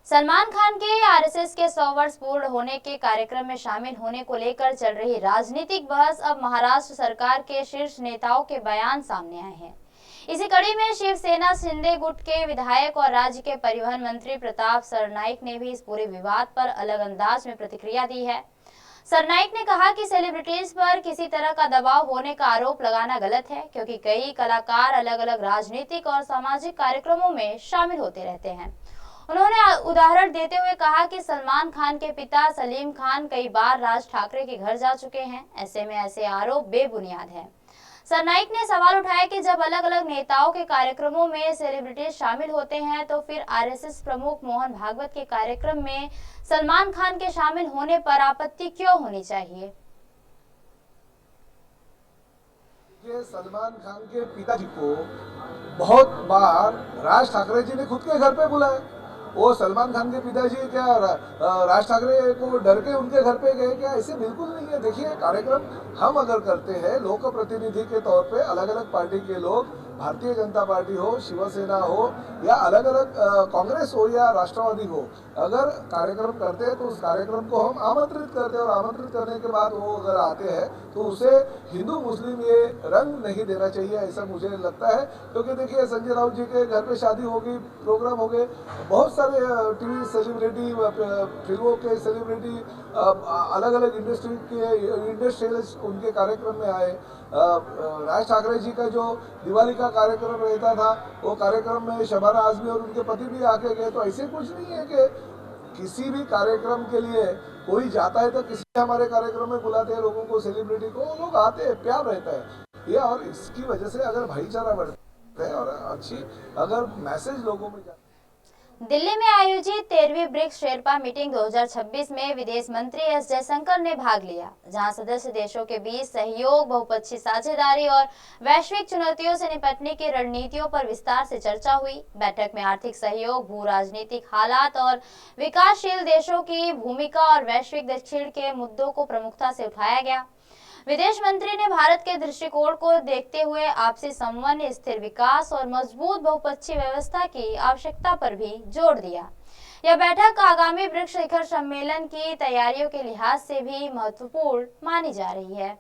सलमान खान के आरएसएस के 100 वर्ष पूर्ण होने के कार्यक्रम में शामिल होने को लेकर चल रही राजनीतिक बहस अब महाराष्ट्र सरकार के शीर्ष नेताओं के बयान सामने आए हैं। इसी कड़ी में शिवसेना शिंदे गुट के विधायक और राज्य के परिवहन मंत्री प्रताप सरनाईक ने भी इस पूरे विवाद पर अलग अंदाज में प्रतिक्रिया दी है। सरनाईक ने कहा कि सेलिब्रिटीज पर किसी तरह का दबाव होने का आरोप लगाना गलत है, क्योंकि कई कलाकार अलग अलग राजनीतिक और सामाजिक कार्यक्रमों में शामिल होते रहते हैं। उन्होंने उदाहरण देते हुए कहा कि सलमान खान के पिता सलीम खान कई बार राज ठाकरे के घर जा चुके हैं। ऐसे में ऐसे आरोप बेबुनियाद हैं। सरनाईक ने सवाल उठाया कि जब अलग अलग नेताओं के कार्यक्रमों में सेलिब्रिटीज शामिल होते हैं तो फिर आरएसएस प्रमुख मोहन भागवत के कार्यक्रम में सलमान खान के शामिल होने पर आपत्ति क्यों होनी चाहिए। सलमान खान के पिताजी को बहुत बार राज ठाकरे जी ने खुद के घर पे बुलाया। वो सलमान खान के पिताजी क्या राज ठाकरे को डर के उनके घर पे गए क्या? ऐसे बिल्कुल नहीं है। देखिए, कार्यक्रम हम अगर करते हैं लोक प्रतिनिधि के तौर पे, अलग अलग पार्टी के लोग, भारतीय जनता पार्टी हो, शिवसेना हो या अलग अलग कांग्रेस हो या राष्ट्रवादी हो, अगर कार्यक्रम करते हैं तो उस कार्यक्रम को हम आमंत्रित करते हैं और आमंत्रित करने के बाद वो अगर आते हैं तो उसे हिंदू मुस्लिम ये रंग नहीं देना चाहिए, ऐसा मुझे लगता है। क्योंकि देखिए, संजय राउत जी के घर पे शादी हो गई, प्रोग्राम हो गए, बहुत सारे टीवी सेलिब्रिटी, फिल्मों के सेलिब्रिटी, अलग अलग इंडस्ट्री के इंडस्ट्रियलिस्ट उनके कार्यक्रम में आए। राज ठाकरे जी का जो दिवाली का कार्यक्रम रहता था, वो कार्यक्रम में शबाना आजमी और उनके पति भी आके गए। तो ऐसे कुछ नहीं है कि किसी भी कार्यक्रम के लिए कोई जाता है तो किसी हमारे कार्यक्रम में बुलाते हैं लोगों को, सेलिब्रिटी को, वो लोग आते हैं, प्यार रहता है ये। और इसकी वजह से अगर भाईचारा बढ़ता है और अच्छी अगर मैसेज लोगों में जाता है। दिल्ली में आयोजित 13वीं ब्रिक्स शेरपा मीटिंग 2026 में विदेश मंत्री एस जयशंकर ने भाग लिया, जहां सदस्य देशों के बीच सहयोग, बहुपक्षीय साझेदारी और वैश्विक चुनौतियों से निपटने की रणनीतियों पर विस्तार से चर्चा हुई। बैठक में आर्थिक सहयोग, भू राजनीतिक हालात और विकासशील देशों की भूमिका और वैश्विक दक्षिण के मुद्दों को प्रमुखता से उठाया गया। विदेश मंत्री ने भारत के दृष्टिकोण को देखते हुए आपसी संबंध, स्थिर विकास और मजबूत बहुपक्षीय व्यवस्था की आवश्यकता पर भी जोर दिया। यह बैठक आगामी ब्रिक्स शिखर सम्मेलन की तैयारियों के लिहाज से भी महत्वपूर्ण मानी जा रही है।